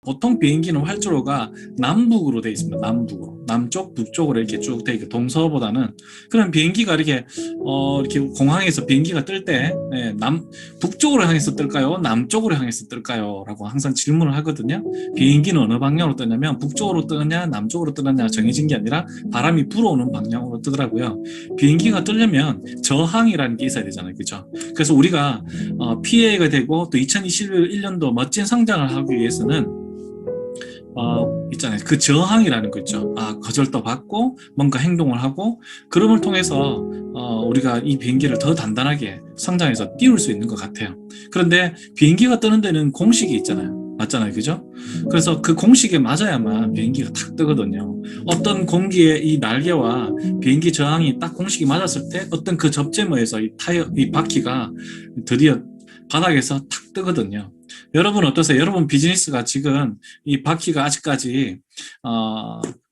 보통 비행기는 활주로가 남북으로 되어 있습니다. 남북으로. 남쪽, 북쪽으로 이렇게 쭉 되어 있고, 동서보다는. 그럼 비행기가 이렇게 공항에서 비행기가 뜰 때, 북쪽으로 향해서 뜰까요? 남쪽으로 향해서 뜰까요? 라고 항상 질문을 하거든요. 비행기는 어느 방향으로 뜨냐면, 북쪽으로 뜨느냐, 남쪽으로 뜨느냐 정해진 게 아니라, 바람이 불어오는 방향으로 뜨더라고요. 비행기가 뜨려면 저항이라는 게 있어야 되잖아요. 그죠? 그래서 우리가, PA가 되고, 또 2021년도 멋진 성장을 하기 위해서는, 있잖아요. 그 저항이라는 거 있죠. 거절도 받고 뭔가 행동을 하고 그럼을 통해서 우리가 이 비행기를 더 단단하게 성장해서 띄울 수 있는 것 같아요. 그런데 비행기가 뜨는 데는 공식이 있잖아요. 맞잖아요. 그죠? 그래서 그 공식에 맞아야만 비행기가 탁 뜨거든요. 어떤 공기의 이 날개와 비행기 저항이 딱 공식이 맞았을 때 어떤 그 접재모에서 이 바퀴가 드디어 바닥에서 탁 뜨거든요. 여러분 어떠세요? 여러분 비즈니스가 지금 이 바퀴가 아직까지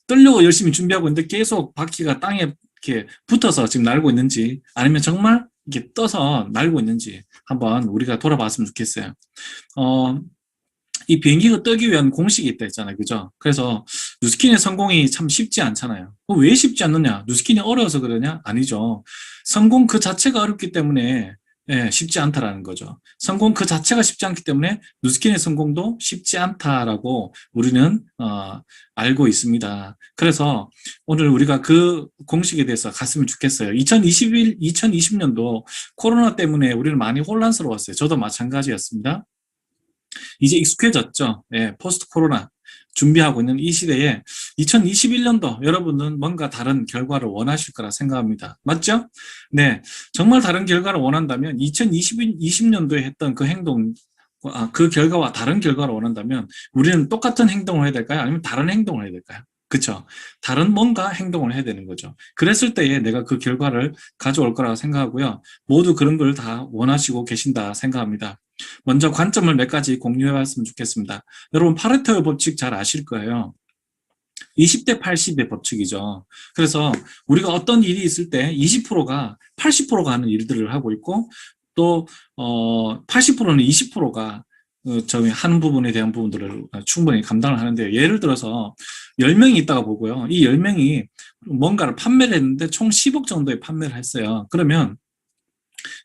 뜨려고 열심히 준비하고 있는데 계속 바퀴가 땅에 이렇게 붙어서 지금 날고 있는지 아니면 정말 이렇게 떠서 날고 있는지 한번 우리가 돌아봤으면 좋겠어요. 이 비행기가 뜨기 위한 공식이 있다 했잖아요. 그죠? 그래서 누스킨의 성공이 참 쉽지 않잖아요. 왜 쉽지 않느냐? 누스킨이 어려워서 그러냐? 아니죠. 성공 그 자체가 어렵기 때문에 쉽지 않다라는 거죠. 성공 그 자체가 쉽지 않기 때문에 누스킨의 성공도 쉽지 않다라고 우리는 알고 있습니다. 그래서 오늘 우리가 그 공식에 대해서 갔으면 좋겠어요. 2020년도 코로나 때문에 우리는 많이 혼란스러웠어요. 저도 마찬가지였습니다. 이제 익숙해졌죠. 포스트 코로나 준비하고 있는 이 시대에 2021년도 여러분은 뭔가 다른 결과를 원하실 거라 생각합니다. 맞죠? 네. 정말 다른 결과를 원한다면 2020년도에 했던 그 행동, 그 결과와 다른 결과를 원한다면 우리는 똑같은 행동을 해야 될까요? 아니면 다른 행동을 해야 될까요? 그쵸? 다른 뭔가 행동을 해야 되는 거죠. 그랬을 때에 내가 그 결과를 가져올 거라고 생각하고요. 모두 그런 걸 다 원하시고 계신다 생각합니다. 먼저 관점을 몇 가지 공유해 봤으면 좋겠습니다. 여러분 파레토의 법칙 잘 아실 거예요. 20대 80의 법칙이죠. 그래서 우리가 어떤 일이 있을 때 20%가 80%가 하는 일들을 하고 있고 또 80%는 20%가 저희 하는 부분에 대한 부분들을 충분히 감당을 하는데요. 예를 들어서 10명이 있다가 보고요. 이 10명이 뭔가를 판매를 했는데 총 10억 정도의 판매를 했어요. 그러면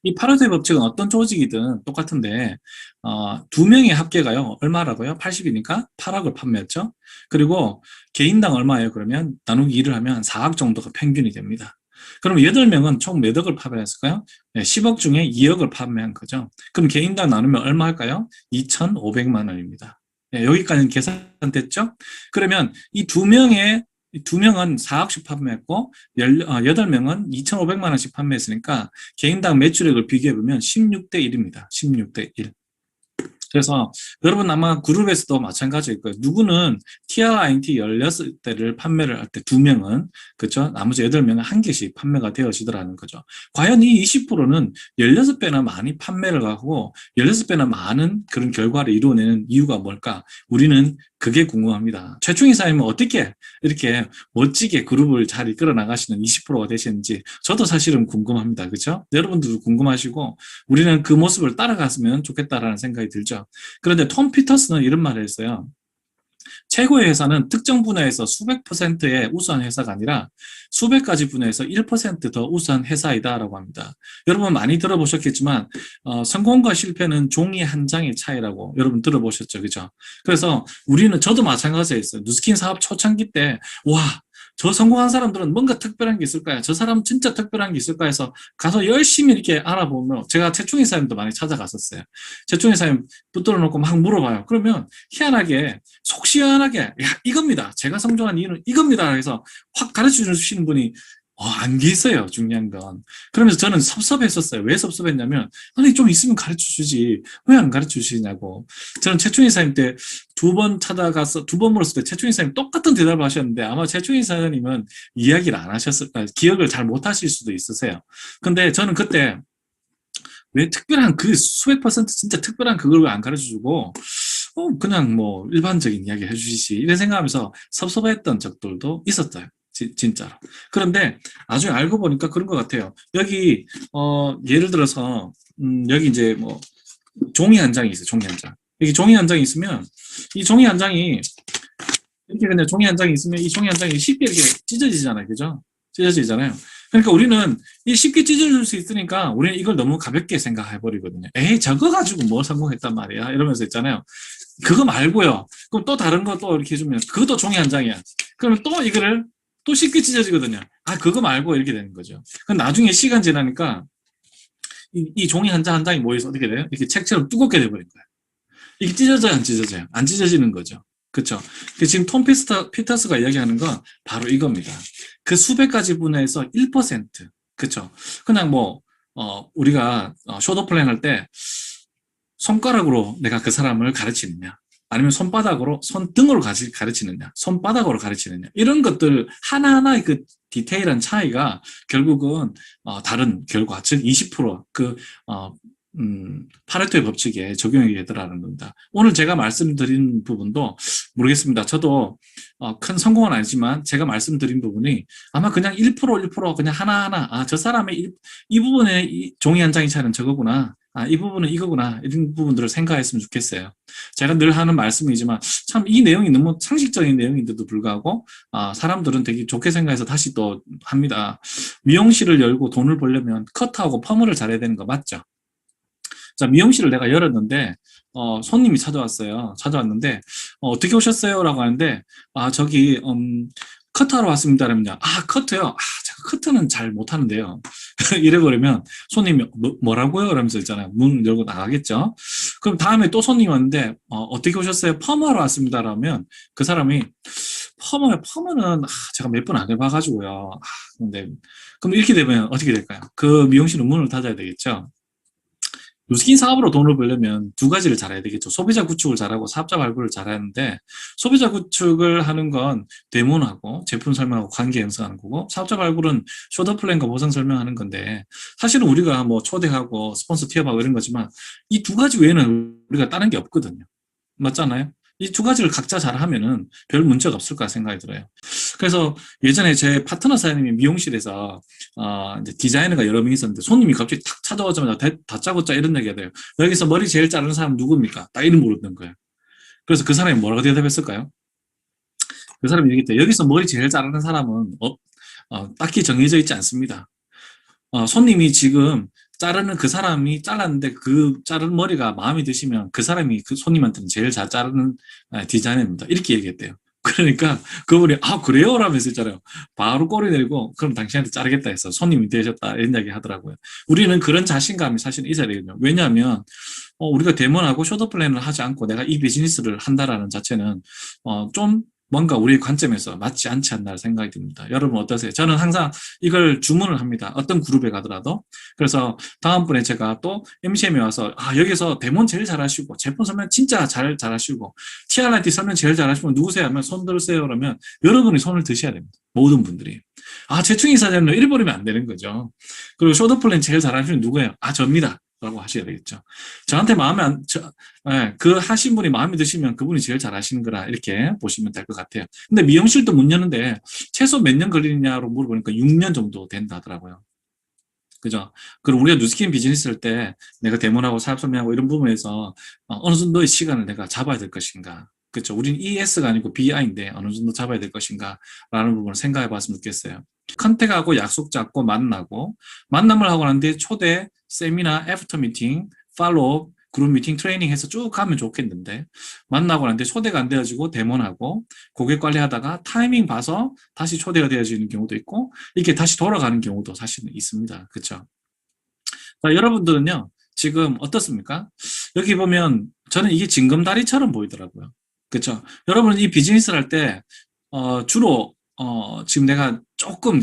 이 파레토의 법칙은 어떤 조직이든 똑같은데 2명의 합계가요. 얼마라고요? 80이니까 8억을 판매했죠. 그리고 개인당 얼마예요? 그러면 나누기 2를 하면 4억 정도가 평균이 됩니다. 그럼 8명은 총 몇 억을 판매했을까요? 10억 중에 2억을 판매한 거죠. 그럼 개인당 나누면 얼마 할까요? 2,500만 원입니다. 여기까지는 계산됐죠? 그러면 이 두 명은 4억씩 판매했고 8명은 2,500만 원씩 판매했으니까 개인당 매출액을 비교해보면 16대 1입니다. 16대 1. 그래서 여러분 아마 그룹에서도 마찬가지일 거예요. 누구는 TRINT 16대를 판매를 할 때 2명은 그렇죠? 나머지 8명은 한 개씩 판매가 되어지더라는 거죠. 과연 이 20%는 16배나 많이 판매를 하고 16배나 많은 그런 결과를 이루어내는 이유가 뭘까? 우리는 그게 궁금합니다. 최충희 사장님은 어떻게 이렇게 멋지게 그룹을 잘 이끌어 나가시는 20%가 되시는지 저도 사실은 궁금합니다. 그렇죠? 여러분들도 궁금하시고 우리는 그 모습을 따라갔으면 좋겠다라는 생각이 들죠. 그런데 톰 피터스는 이런 말을 했어요. 최고의 회사는 특정 분야에서 수백 %의 우수한 회사가 아니라 수백 가지 분야에서 1%더 우수한 회사이다라고 합니다. 여러분 많이 들어보셨겠지만 성공과 실패는 종이 한 장의 차이라고 여러분 들어보셨죠, 그죠? 그래서 우리는 저도 마찬가지였어요. 누스킨 사업 초창기 때 저 성공한 사람들은 뭔가 특별한 게 있을까요? 저 사람 진짜 특별한 게 있을까 해서 가서 열심히 이렇게 알아보면 제가 최충희 사장님도 많이 찾아갔었어요. 최충희 사장님 붙들어 놓고 막 물어봐요. 그러면 희한하게 속 시원하게 야 이겁니다. 제가 성공한 이유는 이겁니다. 해서 확 가르쳐 주시는 분이 안 계세요. 중요한 건. 그러면서 저는 섭섭했었어요. 왜 섭섭했냐면 아니 좀 있으면 가르쳐 주지 왜 안 가르쳐 주시냐고. 저는 최충희 사장님 때 2번 찾아가서 2번 물었을 때 최충희 사장님 똑같은 대답을 하셨는데 아마 최충희 사장님은 이야기를 안 하셨을까 기억을 잘 못 하실 수도 있으세요. 근데 저는 그때 왜 특별한 그 수백 %, 진짜 특별한 그걸 왜 안 가르쳐 주고 그냥 뭐 일반적인 이야기 해주시지 이런 생각하면서 섭섭했던 적들도 있었어요. 진짜로. 그런데 나중에 알고 보니까 그런 것 같아요. 여기 예를 들어서 여기 이제 뭐 종이 한 장이 있어요. 종이 한 장. 여기 종이 한 장이 있으면 이 종이 한 장이 이렇게 그냥 종이 한 장이 있으면 이 종이 한 장이 쉽게 이렇게 찢어지잖아요. 그죠? 찢어지잖아요. 그러니까 우리는 이 쉽게 찢어질 수 있으니까 우리는 이걸 너무 가볍게 생각해 버리거든요. 에이, 저거 가지고 뭐 성공했단 말이야. 이러면서 있잖아요. 그거 말고요. 그럼 또 다른 거 또 이렇게 해주면 그것도 종이 한 장이야. 그러면 또 이거를 또 쉽게 찢어지거든요. 아, 그거 말고 이렇게 되는 거죠. 그럼 나중에 시간 지나니까 이 종이 한 장 한 장이 모여서 어떻게 돼요? 이렇게 책처럼 두껍게 돼버린 거예요. 이게 찢어져요, 안 찢어져요? 안 찢어지는 거죠. 그쵸? 지금 톰 피터스가 이야기하는 건 바로 이겁니다. 그 수백 가지 분야에서 1%. 그쵸? 그냥 뭐, 우리가 쇼도 플랜 할 때 손가락으로 내가 그 사람을 가르치느냐, 아니면 손바닥으로, 손등으로 가르치느냐, 손바닥으로 가르치느냐, 이런 것들 하나하나의 그 디테일한 차이가 결국은 다른 결과, 즉 20%그 파레토의 법칙에 적용이 되더라는 겁니다. 오늘 제가 말씀드린 부분도 모르겠습니다. 저도 큰 성공은 아니지만 제가 말씀드린 부분이 아마 그냥 1% 1% 그냥 하나하나 저 사람의 이 부분에 이 종이 한 장이 차이는 저거구나. 이 부분은 이거구나. 이런 부분들을 생각했으면 좋겠어요. 제가 늘 하는 말씀이지만 참 이 내용이 너무 상식적인 내용인데도 불구하고 사람들은 되게 좋게 생각해서 다시 또 합니다. 미용실을 열고 돈을 벌려면 커트하고 펌을 잘해야 되는 거 맞죠? 자, 미용실을 내가 열었는데, 손님이 찾아왔어요. 찾아왔는데, 어떻게 오셨어요? 라고 하는데, 저기, 커트하러 왔습니다. 그러면요. 커트요? 제가 커트는 잘 못하는데요. 이래버리면 손님이 뭐라고요? 그러면서 있잖아요. 문 열고 나가겠죠. 그럼 다음에 또 손님이 왔는데, 어떻게 오셨어요? 펌하러 왔습니다. 라면 그 사람이 펌은 제가 몇 번 안 해봐가지고요. 근데, 그럼 이렇게 되면 어떻게 될까요? 그 미용실은 문을 닫아야 되겠죠. 누스킨 사업으로 돈을 벌려면 두 가지를 잘해야 되겠죠. 소비자 구축을 잘하고 사업자 발굴을 잘하는데, 소비자 구축을 하는 건 데모하고 제품 설명하고 관계 형성하는 거고, 사업자 발굴은 쇼더 플랜과 보상 설명하는 건데, 사실은 우리가 뭐 초대하고 스폰서 티업하고 이런 거지만 이 두 가지 외에는 우리가 다른 게 없거든요. 맞잖아요? 이 두 가지를 각자 잘하면은 별 문제가 없을 까 생각이 들어요. 그래서 예전에 제 파트너 사장님이 미용실에서 이제 디자이너가 여러 명 있었는데 손님이 갑자기 탁 찾아오자마자 다짜고짜 이런 얘기가 돼요. 여기서 머리 제일 자르는 사람 누굽니까? 딱 이름 물었던 거예요. 그래서 그 사람이 뭐라고 대답했을까요? 그 사람이 얘기했대. 여기서 머리 제일 자르는 사람은 딱히 정해져 있지 않습니다. 손님이 지금 자르는 그 사람이 잘랐는데 그 자른 머리가 마음에 드시면 그 사람이 그 손님한테는 제일 잘 자르는 디자이너입니다. 이렇게 얘기했대요. 그러니까 그분이 그래요? 라면서 있잖아요. 바로 꼬리 내리고 그럼 당신한테 자르겠다 해서 손님이 되셨다 이런 이야기 하더라고요. 우리는 그런 자신감이 사실 있어야 되거든요. 왜냐하면 우리가 데모하고 쇼더 플랜을 하지 않고 내가 이 비즈니스를 한다라는 자체는 좀 뭔가 우리의 관점에서 맞지 않지 않나 생각이 듭니다. 여러분 어떠세요? 저는 항상 이걸 주문을 합니다. 어떤 그룹에 가더라도. 그래서 다음번에 제가 또 MCM에 와서 여기서 데몬 제일 잘하시고 제품 설명 진짜 잘하시고 TRIT 설명 제일 잘하시고 누구세요? 하면 손 들으세요. 그러면 여러분이 손을 드셔야 됩니다. 모든 분들이. 최충희 사장님 잃어버리면 안 되는 거죠. 그리고 쇼더 플랜 제일 잘하시는 누구예요? 접니다. 라고 하셔야 되겠죠. 저한테 그 하신 분이 마음에 드시면 그분이 제일 잘하시는 거라 이렇게 보시면 될 것 같아요. 근데 미용실도 문 여는데 최소 몇 년 걸리느냐로 물어보니까 6년 정도 된다 하더라고요. 그죠? 그리고 우리가 뉴스킨 비즈니스 할 때 내가 데모하고 사업 설명하고 이런 부분에서 어느 정도의 시간을 내가 잡아야 될 것인가. 그렇죠. 우리는 ES가 아니고 BI인데 어느 정도 잡아야 될 것인가 라는 부분을 생각해 봤으면 좋겠어요. 컨택하고 약속 잡고 만남을 하고 나는데 초대, 세미나, 애프터 미팅, 팔로우, 그룹 미팅, 트레이닝 해서 쭉 가면 좋겠는데 만나고 나는데 초대가 안 되어지고 데모하고 고객 관리하다가 타이밍 봐서 다시 초대가 되어지는 경우도 있고 이렇게 다시 돌아가는 경우도 사실은 있습니다. 그렇죠? 자, 여러분들은요 지금 어떻습니까? 여기 보면 저는 이게 징검다리처럼 보이더라고요. 그렇죠? 여러분 이 비즈니스를 할 때 주로 지금 내가 조금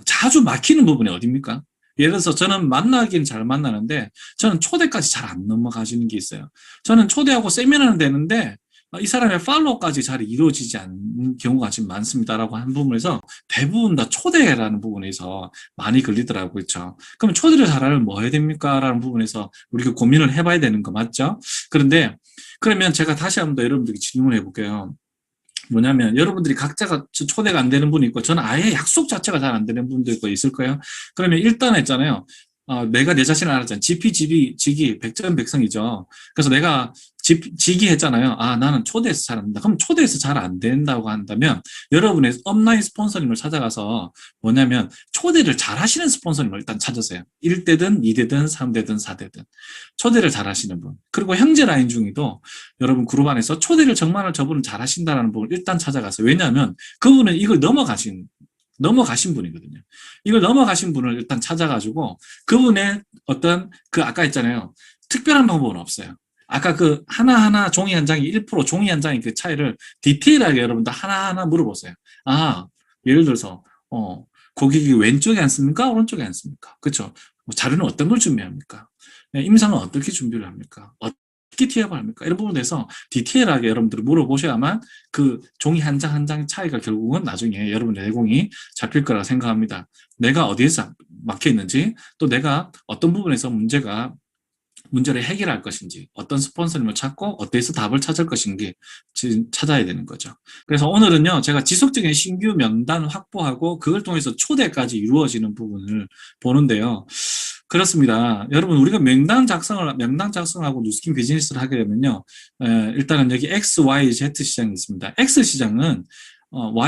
자주 막히는 부분이 어디입니까? 예를 들어서 저는 만나긴 잘 만나는데 저는 초대까지 잘 안 넘어가시는 게 있어요. 저는 초대하고 세미나는 되는데 이 사람의 팔로우까지 잘 이루어지지 않는 경우가 지금 많습니다라고 한 부분에서 대부분 다 초대라는 부분에서 많이 걸리더라고요. 그렇죠? 그럼 초대를 잘하려면 뭐 해야 됩니까? 라는 부분에서 우리가 고민을 해봐야 되는 거 맞죠? 그런데 그러면 제가 다시 한번 더 여러분들께 질문해 볼게요. 뭐냐면 여러분들이 각자가 초대가 안 되는 분이 있고 저는 아예 약속 자체가 잘 안 되는 분도 있고 있을 거예요. 그러면 일단 했잖아요. 내가 내 자신을 알았잖아. 지기, 백전백승이죠. 그래서 내가 지기 했잖아요. 나는 초대해서 잘 안 된다. 그럼 초대해서 잘 안 된다고 한다면 여러분의 업라인 스폰서님을 찾아가서 뭐냐면 초대를 잘 하시는 스폰서님을 일단 찾으세요. 1대든 2대든 3대든 4대든. 초대를 잘 하시는 분. 그리고 형제 라인 중에도 여러분 그룹 안에서 초대를 정말 저분은 잘 하신다는 분을 일단 찾아가세요. 왜냐하면 그분은 이걸 넘어가신 분이거든요. 이걸 넘어가신 분을 일단 찾아가지고 그분의 어떤 아까 했잖아요. 특별한 방법은 없어요. 아까 하나하나 종이 한 장이 1% 종이 한 장의 그 차이를 디테일하게 여러분들 하나하나 물어보세요. 예를 들어서 고객이 왼쪽에 앉습니까? 오른쪽에 앉습니까? 그렇죠? 자료는 어떤 걸 준비합니까? 임상은 어떻게 준비를 합니까? 어떻게 티업을 합니까? 이런 부분에서 디테일하게 여러분들이 물어보셔야만 그 종이 한 장 한 장의 차이가 결국은 나중에 여러분의 내공이 잡힐 거라고 생각합니다. 내가 어디에서 막혀 있는지, 또 내가 어떤 부분에서 문제를 해결할 것인지, 어떤 스폰서님을 찾고 어디에서 답을 찾을 것인지 찾아야 되는 거죠. 그래서 오늘은요, 제가 지속적인 신규 명단 확보하고 그걸 통해서 초대까지 이루어지는 부분을 보는데요. 그렇습니다. 여러분, 우리가 명단 작성하고 누스킨 비즈니스를 하게 되면요, 일단은 여기 X, Y, Z 시장이 있습니다. X 시장은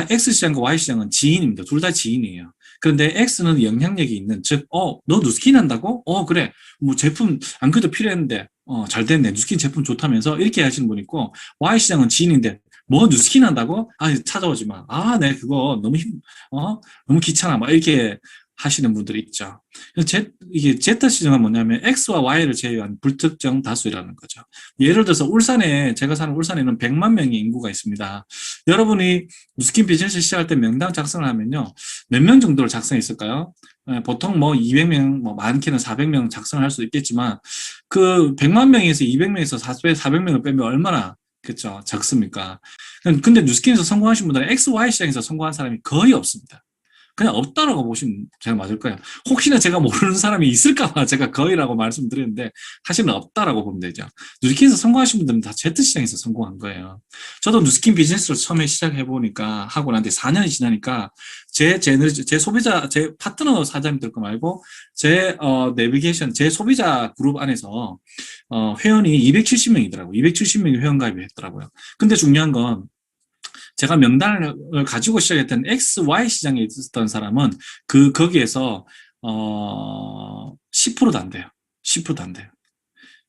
X 시장과 Y 시장은 지인입니다. 둘 다 지인이에요. 그런데 X는 영향력이 있는, 즉, 너 누스킨 한다고? 그래. 뭐 제품 안 그래도 필요했는데, 잘 됐네. 누스킨 제품 좋다면서 이렇게 하시는 분 있고, Y 시장은 지인인데, 뭐 누스킨 한다고? 찾아오지 마. 내 그거 너무 귀찮아. 막 이렇게 하시는 분들이 있죠. 이게 Z 시장은 뭐냐면 X와 Y를 제외한 불특정 다수라는 거죠. 예를 들어서 제가 사는 울산에는 100만 명의 인구가 있습니다. 여러분이 누스킨 비즈니스 시작할 때 명단 작성을 하면요. 몇 명 정도를 작성했을까요? 보통 200명, 많게는 400명 작성을 할 수 있겠지만, 그 100만 명에서 200명에서 400명을 빼면 얼마나, 그쵸, 적습니까? 근데 누스킨에서 성공하신 분들은 X, Y 시장에서 성공한 사람이 거의 없습니다. 그냥 없다라고 보시면 제가 맞을 거예요. 혹시나 제가 모르는 사람이 있을까봐 제가 거의라고 말씀드렸는데 사실은 없다라고 보면 되죠. 누스킨에서 성공하신 분들은 다 Z시장에서 성공한 거예요. 저도 누스킨 비즈니스를 처음에 시작해보니까 하고 난데 4년이 지나니까 제 소비자, 제 파트너 사장님들 거 말고 제 내비게이션, 제 소비자 그룹 안에서 회원이 270명이더라고요. 270명이 회원가입을 했더라고요. 근데 중요한 건 제가 명단을 가지고 시작했던 X, Y 시장에 있었던 사람은 거기에서 10%도 안 돼요. 10%도 안 돼요.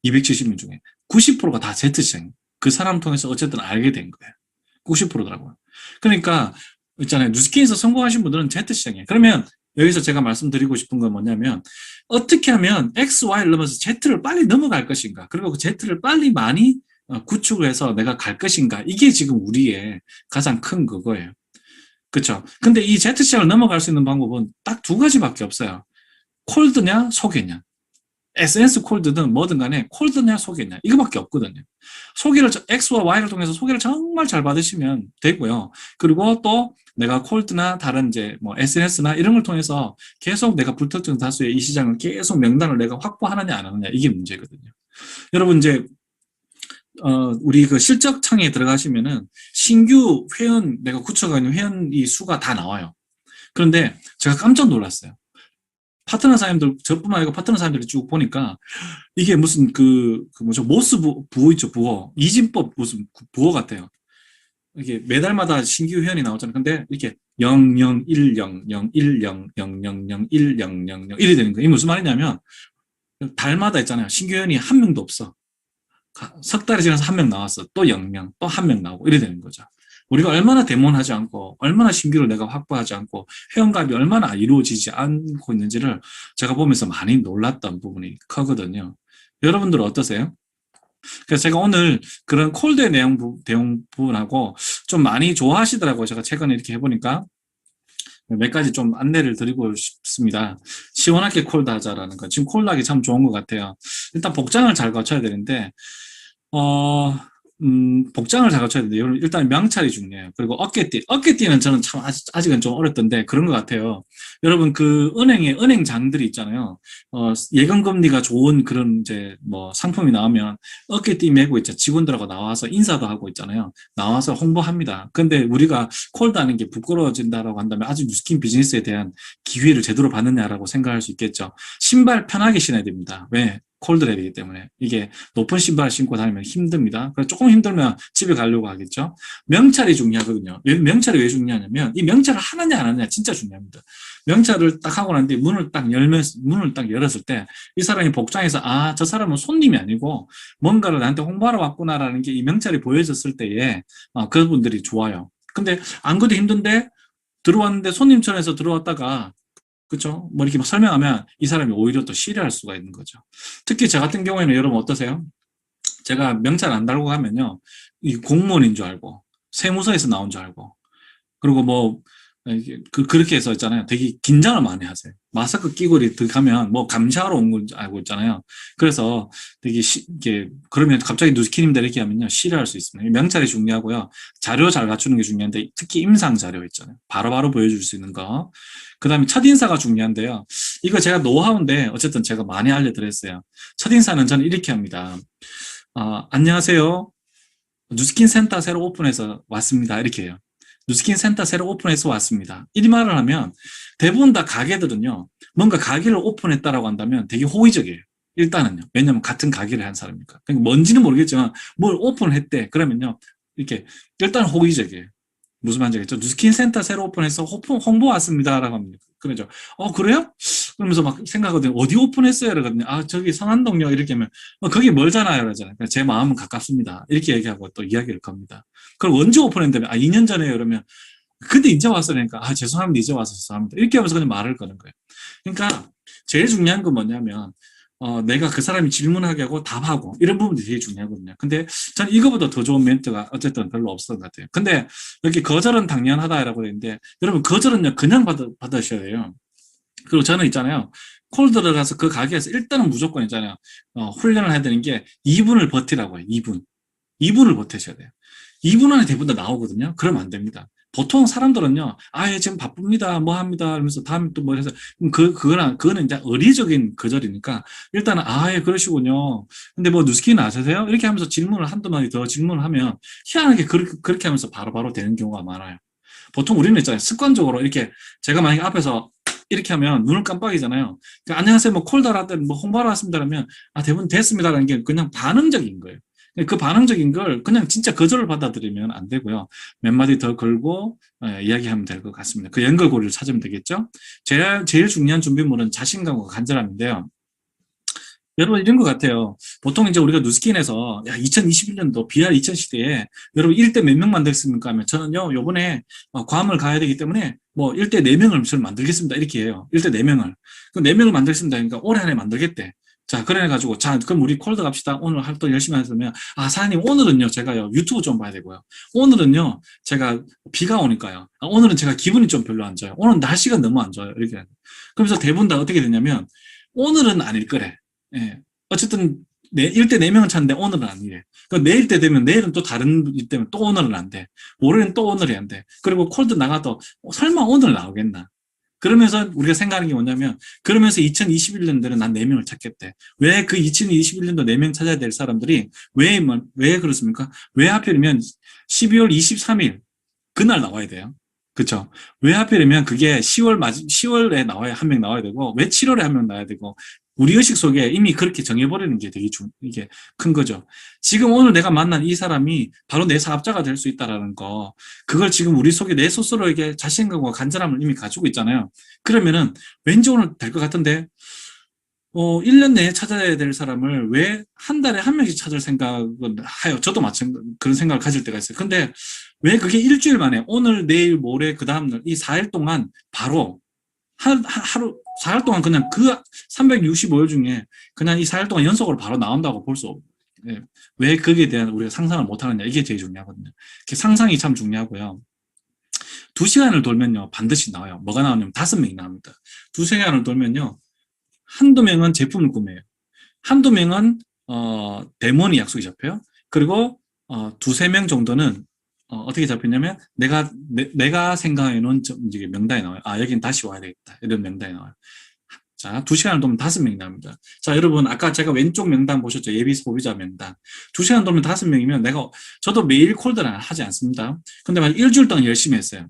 270명 중에 90%가 다 Z 시장이에요. 그 사람 통해서 어쨌든 알게 된 거예요. 90%더라고요. 그러니까 있잖아요. 누스킨에서 성공하신 분들은 Z 시장이에요. 그러면 여기서 제가 말씀드리고 싶은 건 뭐냐면 어떻게 하면 X, Y를 넘어서 Z를 빨리 넘어갈 것인가, 그리고 그 Z를 빨리 많이 구축을 해서 내가 갈 것인가, 이게 지금 우리의 가장 큰 그거예요. 그렇죠? 근데 이 Z시장을 넘어갈 수 있는 방법은 딱 두 가지밖에 없어요. 콜드냐 소개냐. SNS 콜드든 뭐든 간에 콜드냐 소개냐, 이거밖에 없거든요. X와 Y를 통해서 소개를 정말 잘 받으시면 되고요. 그리고 또 내가 콜드나 다른 이제 SNS나 이런 걸 통해서 계속 내가 불특정 다수의 이 시장을 계속 명단을 내가 확보하느냐 안 하느냐, 이게 문제거든요. 여러분 이제 우리 그 실적 창에 들어가시면은 신규 회원, 내가 구축하는 회원 이 수가 다 나와요. 그런데 제가 깜짝 놀랐어요. 파트너 사장님들, 저뿐만 아니고 파트너 사장님들이 쭉 보니까 이게 무슨 모스 부호 있죠, 부호. 이진법 무슨 부호 같아요. 이게 매달마다 신규 회원이 나오잖아요. 근데 이렇게 0010, 010, 000, 1000 이래 되는 거예요. 이게 무슨 말이냐면 달마다 있잖아요. 신규 회원이 한 명도 없어. 석 달이 지나서 한 명 나왔어. 또 0명, 또 한 명 나오고 이래 되는 거죠. 우리가 얼마나 데몬하지 않고, 얼마나 신규를 내가 확보하지 않고, 회원가입이 얼마나 이루어지지 않고 있는지를 제가 보면서 많이 놀랐던 부분이 크거든요. 여러분들은 어떠세요? 그래서 제가 오늘 그런 콜드의 내용 부분하고 좀 많이 좋아하시더라고요. 제가 최근에 이렇게 해보니까 몇 가지 좀 안내를 드리고 싶습니다. 시원하게 콜드 하자라는 거. 지금 콜드 하기 참 좋은 것 같아요. 일단 복장을 잘 갖춰야 되는데, 복장을 잘 갖춰야 되는데, 여러분, 일단 명찰이 중요해요. 그리고 어깨띠. 어깨띠는 저는 참 아직은 좀 어렵던데, 그런 것 같아요. 여러분, 그 은행장들이 있잖아요. 예금금리가 좋은 그런 이제 뭐 상품이 나오면 어깨띠 메고 있죠. 직원들하고 나와서 인사도 하고 있잖아요. 나와서 홍보합니다. 근데 우리가 콜드 하는 게 부끄러워진다라고 한다면 아직 뉴스킨 비즈니스에 대한 기회를 제대로 받느냐라고 생각할 수 있겠죠. 신발 편하게 신어야 됩니다. 왜? 콜드랩이기 때문에 이게 높은 신발 신고 다니면 힘듭니다. 그래서 조금 힘들면 집에 가려고 하겠죠. 명찰이 중요하거든요. 명찰이 왜 중요하냐면 이 명찰을 하느냐 안 하느냐 진짜 중요합니다. 명찰을 딱 하고 난 뒤에 문을 딱 열었을 때 이 사람이 복장해서 아, 저 사람은 손님이 아니고 뭔가를 나한테 홍보하러 왔구나라는 게 이 명찰이 보여졌을 때에 그분들이 좋아요. 근데 안 그래도 힘든데 들어왔는데 손님처럼 해서 들어왔다가 그렇죠? 뭐 이렇게 막 설명하면 이 사람이 오히려 또 싫어할 수가 있는 거죠. 특히 저 같은 경우에는 여러분 어떠세요? 제가 명찰 안 달고 가면요, 이 공무원인 줄 알고 세무서에서 나온 줄 알고 그리고 뭐 그렇게 해서 있잖아요. 되게 긴장을 많이 하세요. 마스크 끼고 이렇게 가면 뭐 감시하러 온 걸 알고 있잖아요. 그래서 되게 이게 그러면 갑자기 누스키님들 이렇게 하면요 싫어할 수 있습니다. 명찰이 중요하고요. 자료 잘 갖추는 게 중요한데 특히 임상 자료 있잖아요. 바로바로 보여줄 수 있는 거. 그다음에 첫인사가 중요한데요. 이거 제가 노하우인데 어쨌든 제가 많이 알려드렸어요. 첫인사는 저는 이렇게 합니다. 안녕하세요. 누스킨 센터 새로 오픈해서 왔습니다. 이렇게 해요. 누스킨 센터 새로 오픈해서 왔습니다. 이 말을 하면 대부분 다 가게들은요. 뭔가 가게를 오픈했다라고 한다면 되게 호의적이에요. 일단은요. 왜냐면 같은 가게를 한 사람이니까. 그러니까 뭔지는 모르겠지만 뭘 오픈했대. 그러면요. 이렇게 일단 호의적이에요. 무슨 말인지 알겠죠? 누스킨 센터 새로 오픈해서 홍보 왔습니다라고 합니다. 그러죠. 그래요? 그러면서 막 생각하거든요. 어디 오픈했어요? 그러거든요. 저기 성안동요. 이렇게 하면, 거기 멀잖아요. 그러잖아요. 제 마음은 가깝습니다. 이렇게 얘기하고 또 이야기를 겁니다. 그럼 언제 오픈했는데, 2년 전에요. 그러면, 근데 이제 왔어. 그러니까, 죄송합니다. 이제 와서 죄송합니다. 이렇게 하면서 그냥 말을 거는 거예요. 그러니까, 제일 중요한 건 뭐냐면, 내가 그 사람이 질문하게 하고 답하고 이런 부분이 되게 중요하거든요. 근데 저는 이거보다 더 좋은 멘트가 어쨌든 별로 없었던 것 같아요. 근데 여기 거절은 당연하다라고 했는데 여러분 거절은요 그냥 받으셔야 돼요. 그리고 저는 있잖아요. 콜드를 가서 그 가게에서 일단은 무조건 있잖아요. 훈련을 해야 되는 게 2분을 버티라고 해요. 2분. 2분을 버티셔야 돼요. 2분 안에 대부분 다 나오거든요. 그러면 안 됩니다. 보통 사람들은요, 예, 지금 바쁩니다, 뭐 합니다, 이러면서 다음에 또 뭐 해서, 그거는 이제 어리적인 거절이니까, 일단은, 예, 그러시군요. 근데 뭐, 누스키는 아세요? 이렇게 하면서 질문을 한두 마디 더 질문을 하면, 희한하게 그렇게 하면서 바로바로 되는 경우가 많아요. 보통 우리는 있잖아요. 습관적으로 이렇게, 제가 만약에 앞에서 이렇게 하면 눈을 깜빡이잖아요. 그러니까 안녕하세요, 뭐, 콜드라든 뭐, 홍보하러 왔습니다, 그러면, 대부분 됐습니다라는 게 그냥 반응적인 거예요. 그 반응적인 걸 그냥 진짜 거절을 받아들이면 안 되고요. 몇 마디 더 걸고 이야기하면 될 것 같습니다. 그 연결고리를 찾으면 되겠죠. 제일 중요한 준비물은 자신감과 간절함인데요. 여러분 이런 것 같아요. 보통 이제 우리가 누스킨에서 2021년도 BR 2000 시대에 여러분 1대 몇 명 만들겠습니까 하면 저는요 요번에 괌을 가야 되기 때문에 뭐 1대 4명을 저는 만들겠습니다 이렇게 해요. 1대 4명을. 그 4명을 만들겠습니다. 그러니까 올해 안에 만들겠대. 자, 그래가지고, 자, 그럼 우리 콜드 갑시다. 오늘 활동 열심히 하시면, 사장님, 오늘은요, 제가요, 유튜브 좀 봐야 되고요. 오늘은요, 제가 비가 오니까요. 오늘은 제가 기분이 좀 별로 안 좋아요. 오늘 날씨가 너무 안 좋아요. 이렇게. 그러면서 대부분 다 어떻게 되냐면, 오늘은 아닐 거래. 예. 어쨌든, 1대 4명은 찾는데 오늘은 아니래. 내일 때 되면 내일은 또 다른 일 때문에 또 오늘은 안 돼. 모레는 또 오늘이 안 돼. 그리고 콜드 나가도 설마 오늘 나오겠나. 그러면서 우리가 생각하는 게 뭐냐면 그러면서 2021년도에는 난 4명을 찾겠대. 왜 그 2021년도 4명 찾아야 될 사람들이 왜 그렇습니까? 왜 하필이면 12월 23일 그날 나와야 돼요. 그렇죠? 왜 하필이면 그게 10월에 나와야 한 명 나와야 되고 왜 7월에 한 명 나와야 되고 우리 의식 속에 이미 그렇게 정해버리는 게 되게 이게 큰 거죠. 지금 오늘 내가 만난 이 사람이 바로 내 사업자가 될 수 있다라는 거, 그걸 지금 우리 속에 내 스스로에게 자신감과 간절함을 이미 가지고 있잖아요. 그러면은 왠지 오늘 될 것 같은데, 1년 내에 찾아야 될 사람을 왜 한 달에 한 명씩 찾을 생각은 하여, 저도 마찬가지 그런 생각을 가질 때가 있어요. 근데 왜 그게 일주일 만에, 오늘, 내일, 모레, 그 다음날, 이 4일 동안 바로 하루, 4일 동안 그냥 그 365일 중에 그냥 이 4일 동안 연속으로 바로 나온다고 볼 수 없어요. 왜 거기에 대한 우리가 상상을 못 하느냐. 이게 제일 중요하거든요. 상상이 참 중요하고요. 2시간을 돌면요, 반드시 나와요. 뭐가 나오냐면 5명이 나옵니다. 2시간을 돌면요, 한두 명은 제품을 구매해요. 한두 명은, 데모니 약속이 잡혀요. 그리고, 두세 명 정도는 어떻게 잡혔냐면 내가 생각해 놓은 이제 명단이 나와요. 여긴 다시 와야 되겠다. 이런 명단이 나와요. 자, 2시간을 돌면 5명이 나옵니다. 자, 여러분, 아까 제가 왼쪽 명단 보셨죠? 예비 소비자 명단. 2시간 돌면 5명이면 저도 매일 콜드는 하지 않습니다. 근데 막 일주일 동안 열심히 했어요.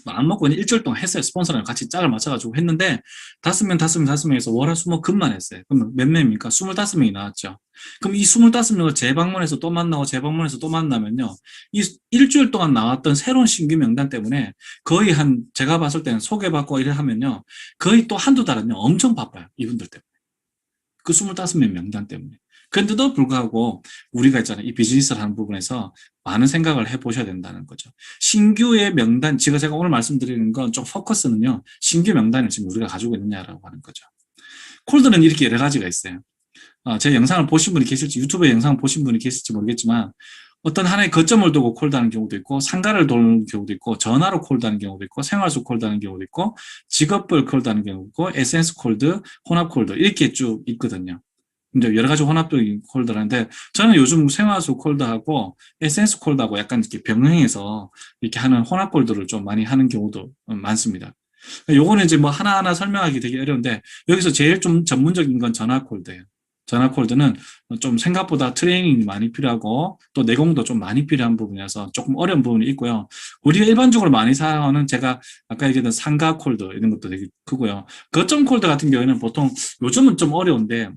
안 먹고 그냥 일주일 동안 했어요. 스폰서랑 같이 짝을 맞춰가지고 했는데, 5명, 5명에서 월화수목금만 했어요. 그럼 몇 명입니까? 25명이 나왔죠. 그럼 이 25명을 재방문해서 또 만나고 재방문해서 또 만나면요. 이 일주일 동안 나왔던 새로운 신규 명단 때문에 거의 제가 봤을 때는 소개받고 이래 하면요. 거의 또 한두 달은요. 엄청 바빠요. 이분들 때문에. 그 25명 명단 때문에. 그런데도 불구하고 우리가 있잖아요. 이 비즈니스를 하는 부분에서 많은 생각을 해보셔야 된다는 거죠. 신규의 명단, 제가 오늘 말씀드리는 건 좀 포커스는요. 신규 명단을 지금 우리가 가지고 있느냐라고 하는 거죠. 콜드는 이렇게 여러 가지가 있어요. 제 영상을 보신 분이 계실지, 유튜브에 영상을 보신 분이 계실지 모르겠지만 어떤 하나의 거점을 두고 콜드하는 경우도 있고, 상가를 도는 경우도 있고, 전화로 콜드하는 경우도 있고, 생활수 콜드하는 경우도 있고, 직업별 콜드하는 경우도 있고, 에센스 콜드, 혼합 콜드 이렇게 쭉 있거든요. 이제 여러 가지 혼합적인 콜드를 하는데, 저는 요즘 생활수 콜드하고 에센스 콜드하고 약간 이렇게 병행해서 이렇게 하는 혼합 콜드를 좀 많이 하는 경우도 많습니다. 요거는 이제 뭐 하나하나 설명하기 되게 어려운데, 여기서 제일 좀 전문적인 건 전화 콜드예요. 전화 콜드는 좀 생각보다 트레이닝이 많이 필요하고 또 내공도 좀 많이 필요한 부분이라서 조금 어려운 부분이 있고요. 우리가 일반적으로 많이 사용하는 제가 아까 얘기했던 상가 콜드 이런 것도 되게 크고요. 거점 콜드 같은 경우에는 보통 요즘은 좀 어려운데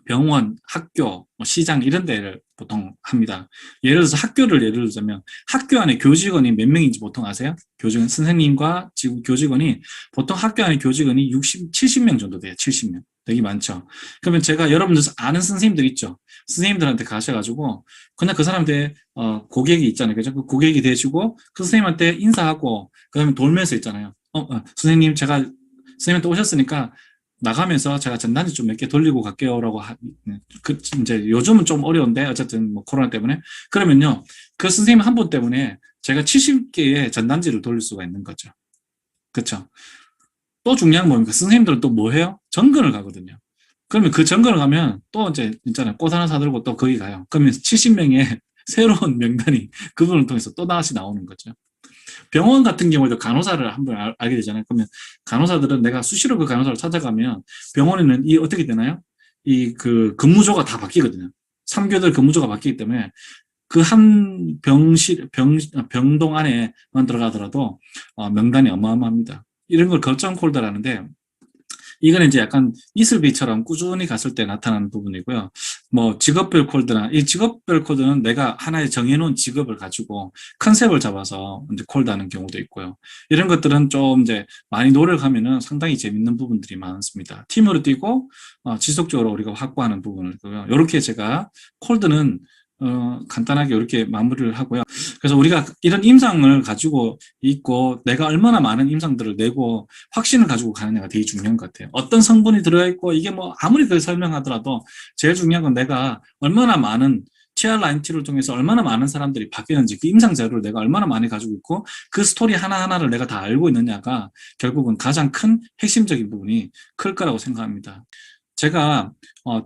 병원, 학교, 시장 이런 데를 보통 합니다. 예를 들어서 예를 들자면 학교 안에 교직원이 몇 명인지 보통 아세요? 선생님과 교직원이 보통 학교 안에 교직원이 60, 70명 정도 돼요. 70명. 되게 많죠. 그러면 제가 여러분들 아는 선생님들 있죠. 선생님들한테 가셔가지고 그냥 그 사람한테 고객이 있잖아요. 그죠? 그 고객이 되시고 그 선생님한테 인사하고 그다음에 돌면서 있잖아요. 선생님 제가 선생님한테 오셨으니까 나가면서 제가 전단지 좀 몇 개 돌리고 갈게요라고 이제 요즘은 좀 어려운데 어쨌든 뭐 코로나 때문에 그러면요 그 선생님 한 분 때문에 제가 70개의 전단지를 돌릴 수가 있는 거죠. 그렇죠? 또 중요한 건 뭡니까? 선생님들은 또 뭐 해요? 정근을 가거든요. 그러면 그 정근을 가면 또 이제 있잖아요. 꽃 하나 사들고 또 거기 가요. 그러면 70명의 새로운 명단이 그분을 통해서 또 다시 나오는 거죠. 병원 같은 경우에도 간호사를 한번 알게 되잖아요. 그러면 간호사들은 내가 수시로 그 간호사를 찾아가면 병원에는 어떻게 되나요? 그 근무조가 다 바뀌거든요. 3개월 근무조가 바뀌기 때문에 그 한 병동 안에만 들어가더라도 명단이 어마어마합니다. 이런 걸 거점 콜더라는데 이거는 이제 약간 이슬비처럼 꾸준히 갔을 때 나타나는 부분이고요. 뭐 직업별 콜드나 이 직업별 콜드는 내가 하나의 정해놓은 직업을 가지고 컨셉을 잡아서 이제 콜드하는 경우도 있고요. 이런 것들은 좀 이제 많이 노력하면은 상당히 재밌는 부분들이 많습니다. 팀으로 뛰고 지속적으로 우리가 확보하는 부분이고요. 이렇게 제가 콜드는 간단하게 이렇게 마무리를 하고요. 그래서 우리가 이런 임상을 가지고 있고 내가 얼마나 많은 임상들을 내고 확신을 가지고 가느냐가 되게 중요한 것 같아요. 어떤 성분이 들어있고 이게 뭐 아무리 그걸 설명하더라도 제일 중요한 건 내가 얼마나 많은 TR9T를 통해서 얼마나 많은 사람들이 바뀌는지 그 임상 자료를 내가 얼마나 많이 가지고 있고 그 스토리 하나하나를 내가 다 알고 있느냐가 결국은 가장 큰 핵심적인 부분이 클 거라고 생각합니다. 제가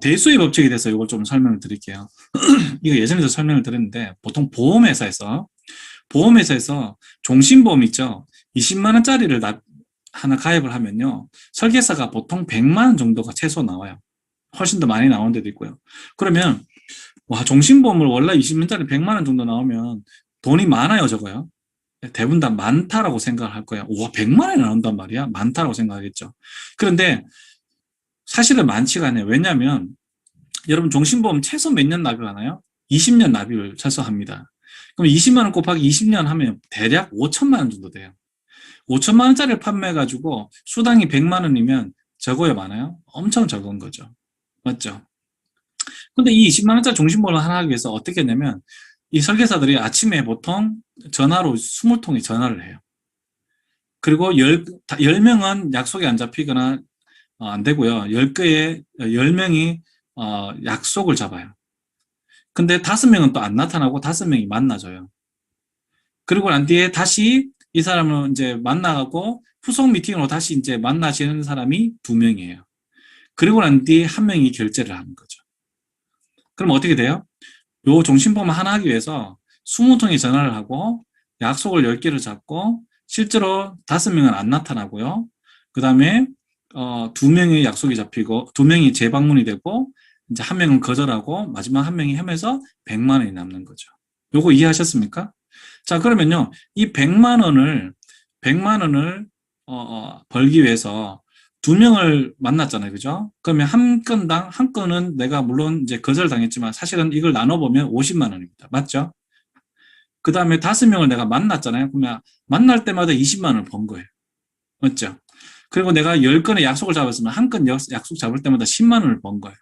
대수의 법칙에 대해서 이걸 좀 설명을 드릴게요. 이거 예전에도 설명을 드렸는데 보통 보험회사에서 종신보험 있죠. 20만 원짜리를 하나 가입을 하면요. 설계사가 보통 100만 원 정도가 최소 나와요. 훨씬 더 많이 나오는 데도 있고요. 그러면 와 종신보험을 원래 20만 원짜리 100만 원 정도 나오면 돈이 많아요, 적어요? 대부분 다 많다라고 생각을 할 거예요. 와 100만 원이 나온단 말이야? 많다라고 생각하겠죠. 그런데 사실은 많지가 않아요. 왜냐하면 여러분 종신보험 최소 몇 년 납입하나요? 20년 납입을 최소 합니다. 그럼 20만 원 곱하기 20년 하면 대략 5천만 원 정도 돼요. 5천만 원짜리를 판매해가지고 수당이 100만 원이면 적어요, 많아요? 엄청 적은 거죠. 맞죠? 근데 이 20만 원짜리 종신보험을 하나 하기 위해서 어떻게 했냐면 이 설계사들이 아침에 보통 전화로 20통의 전화를 해요. 그리고 10명은 약속이 안 잡히거나 안 되고요. 10명이 약속을 잡아요. 근데 5명은 또 안 나타나고 5명이 만나줘요. 그리고 난 뒤에 다시 이 사람을 이제 만나고 후속 미팅으로 다시 이제 만나시는 사람이 2명이에요. 그리고 난 뒤에 1명이 결제를 하는 거죠. 그럼 어떻게 돼요? 요 종신보험 하나 하기 위해서 20통의 전화를 하고 약속을 10개를 잡고 실제로 5명은 안 나타나고요. 그 다음에 2명의 약속이 잡히고 2명이 재방문이 되고 이제 1명은 거절하고 마지막 1명이 하면서 100만 원이 남는 거죠. 요거 이해하셨습니까? 자, 그러면요. 이 100만 원을 벌기 위해서 2명을 만났잖아요. 그죠? 그러면 한 건당, 한 건은 내가 물론 이제 거절당했지만 사실은 이걸 나눠보면 50만 원입니다. 맞죠? 그 다음에 5명을 내가 만났잖아요. 그러면 만날 때마다 20만 원을 번 거예요. 맞죠? 그리고 내가 10건의 약속을 잡았으면 한 건 약속 잡을 때마다 10만 원을 번 거예요.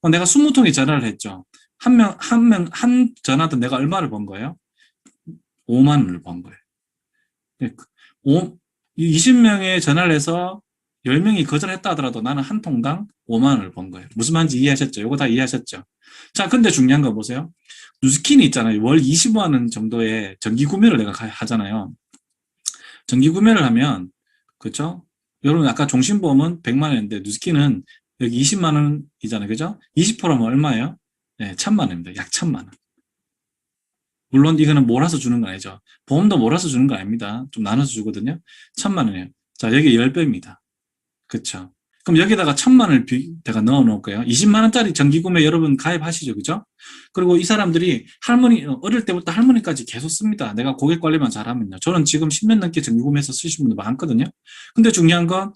그럼 내가 20통의 전화를 했죠. 한 전화도 내가 얼마를 번 거예요? 5만 원을 번 거예요. 20명의 전화를 해서 10명이 거절했다 하더라도 나는 한 통당 5만 원을 번 거예요. 무슨 말인지 이해하셨죠? 이거 다 이해하셨죠? 자, 근데 중요한 거 보세요. 누스킨이 있잖아요. 월 25만 원 정도의 정기 구매를 내가 하잖아요. 정기 구매를 하면, 그렇죠? 여러분 아까 종신보험은 100만 원인데 누스킨은 여기 20만 원이잖아요. 그죠? 20%면 얼마예요? 네, 1000만 원입니다. 약 1000만 원. 물론 이거는 몰아서 주는 건 아니죠. 보험도 몰아서 주는 거 아닙니다. 좀 나눠서 주거든요. 1000만 원이에요. 자, 여기 10배입니다. 그쵸? 그럼 여기다가 1000만 원을 내가 넣어 놓을 거예요. 20만 원짜리 정기구매 여러분 가입하시죠. 그죠? 그리고 이 사람들이 어릴 때부터 할머니까지 계속 씁니다. 내가 고객 관리만 잘하면요. 저는 지금 10년 넘게 정기구매해서 쓰신 분들 많거든요. 근데 중요한 건,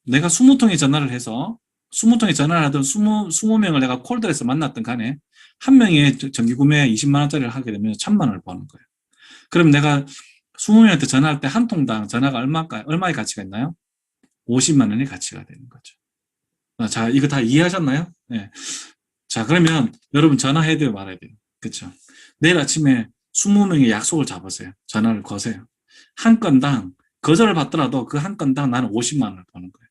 내가 20통에 전화를 해서 20통에 전화를 하던 20명을 내가 콜드에서 만났던 간에 한 명의 정기구매 20만 원짜리를 하게 되면 1000만 원을 버는 거예요. 그럼 내가 20명한테 전화할 때 한 통당 전화가 얼마의 가치가 있나요? 50만 원의 가치가 되는 거죠. 자, 이거 다 이해하셨나요? 네. 자, 그러면 여러분 전화해야 돼요, 말아야 돼요? 그렇죠? 내일 아침에 20명의 약속을 잡으세요. 전화를 거세요. 한 건당 거절을 받더라도 그 한 건당 나는 50만 원을 버는 거예요.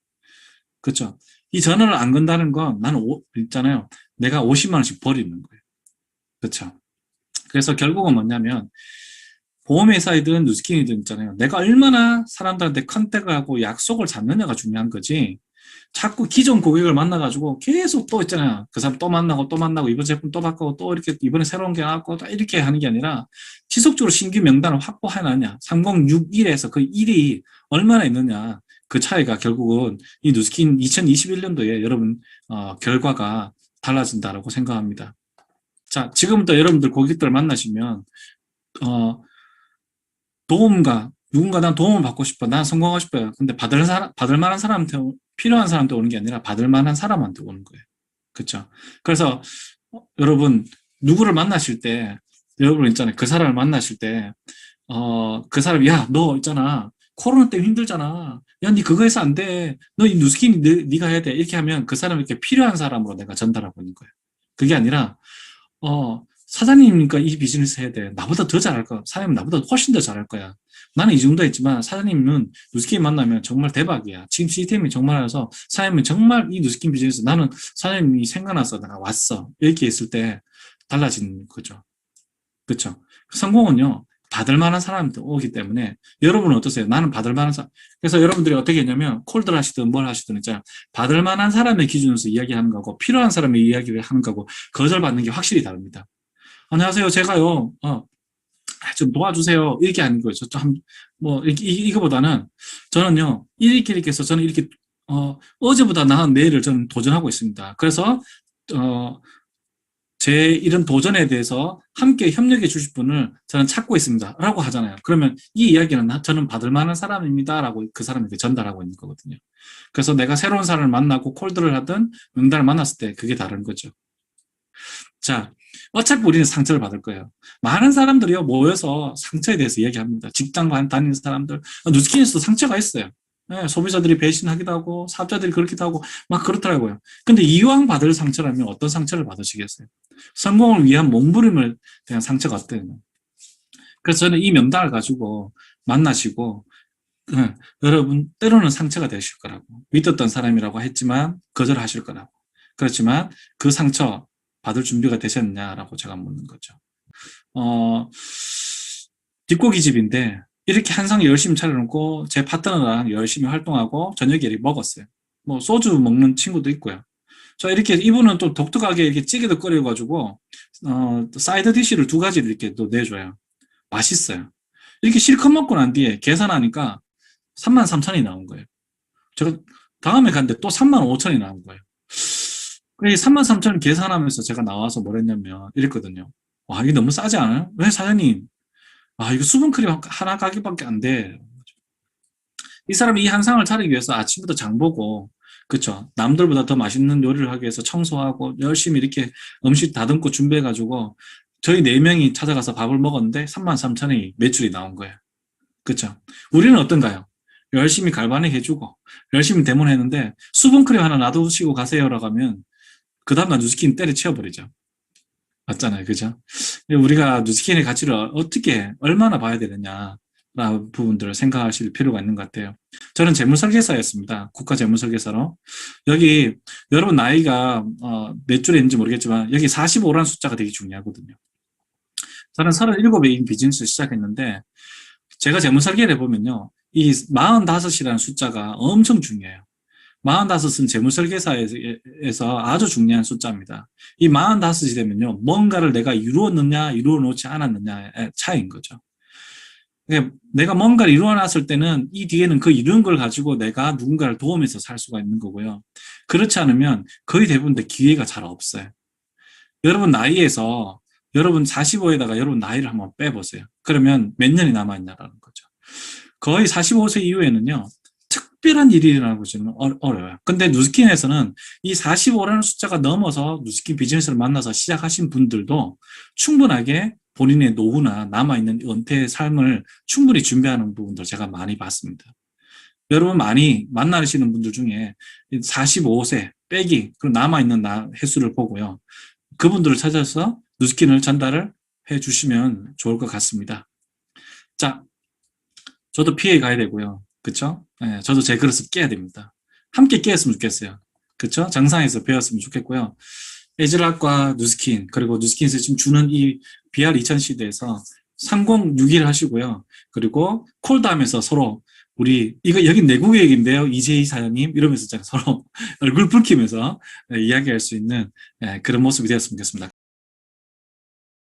그렇죠? 이 전화를 안 건다는 건 나는 있잖아요. 내가 50만 원씩 버리는 거예요. 그렇죠? 그래서 결국은 뭐냐면 보험회사이든 누스킨이든 있잖아요. 내가 얼마나 사람들한테 컨택을 하고 약속을 잡느냐가 중요한 거지. 자꾸 기존 고객을 만나가지고 계속 또 있잖아요. 그 사람 또 만나고 또 만나고 이번 제품 또 바꾸고 또 이렇게 이번에 새로운 게 나왔고 또 이렇게 하는 게 아니라 지속적으로 신규 명단을 확보해놨냐. 3061에서 그 1이 얼마나 있느냐. 그 차이가 결국은 이 누스킨 2021년도에 여러분 결과가 달라진다라고 생각합니다. 자, 지금부터 여러분들 고객들 만나시면 도움가 누군가 난 도움을 받고 싶어. 난 성공하고 싶어요. 근데 받을 만한 사람한테 필요한 사람한테 오는 게 아니라 받을 만한 사람한테 오는 거예요. 그렇죠? 그래서 여러분 누구를 만나실 때 여러분 있잖아요. 그 사람을 만나실 때 그 사람이 야, 너 있잖아. 코로나 때문에 힘들잖아. 야, 니 그거 해서 안 돼. 너 이 누스킨 네가 해야 돼. 이렇게 하면 그 사람이 이렇게 필요한 사람으로 내가 전달하고 있는 거예요. 그게 아니라 사장님이니까 이 비즈니스 해야 돼. 나보다 더 잘할 거야. 사장님 나보다 훨씬 더 잘할 거야. 나는 이 정도 했지만 사장님은 누스킨 만나면 정말 대박이야. 지금 시스템이 정말 알아서 사장님은 정말 이 누스킨 비즈니스 나는 사장님이 생각나서 내가 왔어. 이렇게 했을 때 달라지는 거죠. 그렇죠? 성공은요. 받을 만한 사람한테 오기 때문에 여러분은 어떠세요? 나는 받을 만한 사람. 그래서 여러분들이 어떻게 했냐면 콜드를 하시든 뭘 하시든 있잖아요. 받을 만한 사람의 기준으로서 이야기하는 거고 필요한 사람의 이야기를 하는 거고 거절받는 게 확실히 다릅니다. 안녕하세요. 제가요. 좀 도와주세요. 이렇게 하는 거예요. 이거보다는 저는요. 이렇게 해서 저는 이렇게 어제보다 나은 내일을 저는 도전하고 있습니다. 그래서 제 이런 도전에 대해서 함께 협력해 주실 분을 저는 찾고 있습니다. 라고 하잖아요. 그러면 이 이야기는 저는 받을 만한 사람입니다. 라고 그 사람에게 전달하고 있는 거거든요. 그래서 내가 새로운 사람을 만나고 콜드를 하든 명단을 만났을 때 그게 다른 거죠. 자, 어차피 우리는 상처를 받을 거예요. 많은 사람들이요, 모여서 상처에 대해서 이야기합니다. 직장 다니는 사람들. 누스킨에서도 상처가 있어요. 네, 소비자들이 배신하기도 하고, 사업자들이 그렇기도 하고, 막 그렇더라고요. 근데 이왕 받을 상처라면 어떤 상처를 받으시겠어요? 성공을 위한 몸부림을 대한 상처가 어때요? 그래서 저는 이 명단을 가지고 만나시고, 여러분, 때로는 상처가 되실 거라고. 믿었던 사람이라고 했지만, 거절하실 거라고. 그렇지만, 그 상처, 받을 준비가 되셨냐라고 제가 묻는 거죠. 뒷고기 집인데 이렇게 한상 열심히 차려놓고 제 파트너랑 열심히 활동하고 저녁에 이렇게 먹었어요. 뭐 소주 먹는 친구도 있고요. 자, 이렇게 이분은 또 독특하게 이렇게 찌개도 끓여가지고, 또 사이드 디쉬를 두 가지를 이렇게 또 내줘요. 맛있어요. 이렇게 실컷 먹고 난 뒤에 계산하니까 33,000원이 나온 거예요. 제가 다음에 갔는데 또 35,000원이 나온 거예요. 이 33,000원 계산하면서 제가 나와서 뭘 했냐면 이랬거든요. 와, 이게 너무 싸지 않아요? 왜 사장님? 아, 이거 수분크림 하나 가격밖에 안 돼. 이 사람이 이 한상을 차리기 위해서 아침부터 장 보고, 그쵸. 남들보다 더 맛있는 요리를 하기 위해서 청소하고 열심히 이렇게 음식 다듬고 준비해가지고 저희 4명이 찾아가서 밥을 먹었는데 33,000원이 매출이 나온 거예요. 그쵸. 우리는 어떤가요? 열심히 갈바닉 해주고 열심히 대문했는데 수분크림 하나 놔두시고 가세요라고 하면 그 다음날 누스킨 때려치워버리죠. 맞잖아요. 그죠? 우리가 누스킨의 가치를 어떻게, 얼마나 봐야 되느냐, 라는 부분들을 생각하실 필요가 있는 것 같아요. 저는 재무설계사였습니다. 국가재무설계사로. 여기, 여러분 나이가, 몇 줄에 있는지 모르겠지만, 여기 45라는 숫자가 되게 중요하거든요. 저는 37에 비즈니스 시작했는데, 제가 재무설계를 해보면요, 이 45이라는 숫자가 엄청 중요해요. 45은 재무설계사에서 아주 중요한 숫자입니다. 이 45이 되면요, 뭔가를 내가 이루었느냐, 이루어 놓지 않았느냐의 차이인 거죠. 내가 뭔가를 이루어놨을 때는 이 뒤에는 그 이룬 걸 가지고 내가 누군가를 도우면서 살 수가 있는 거고요. 그렇지 않으면 거의 대부분 다 기회가 잘 없어요. 여러분 나이에서 여러분 45에다가 여러분 나이를 한번 빼보세요. 그러면 몇 년이 남아있냐라는 거죠. 거의 45세 이후에는요, 특별한 일이 일어나는 것은 어려워요. 근데 누스킨에서는 이 45라는 숫자가 넘어서 누스킨 비즈니스를 만나서 시작하신 분들도 충분하게 본인의 노후나 남아있는 은퇴의 삶을 충분히 준비하는 부분들 제가 많이 봤습니다. 여러분 많이 만나시는 분들 중에 45세 빼기, 그리고 남아있는 횟수를 보고요. 그분들을 찾아서 누스킨을 전달을 해 주시면 좋을 것 같습니다. 자, 저도 피해 가야 되고요. 그쵸? 네, 저도 제 그릇을 깨야 됩니다. 함께 깨었으면 좋겠어요. 그쵸? 정상에서 배웠으면 좋겠고요. 에즈락과 누스킨, 그리고 누스킨에서 지금 주는 이 BR 2000 시대에서 3061 하시고요. 그리고 콜다하면서 서로 우리, 이거 여긴 내국 얘기인데요. 이재희 사장님 이러면서 서로 얼굴 붉히면서 이야기할 수 있는 그런 모습이 되었으면 좋겠습니다.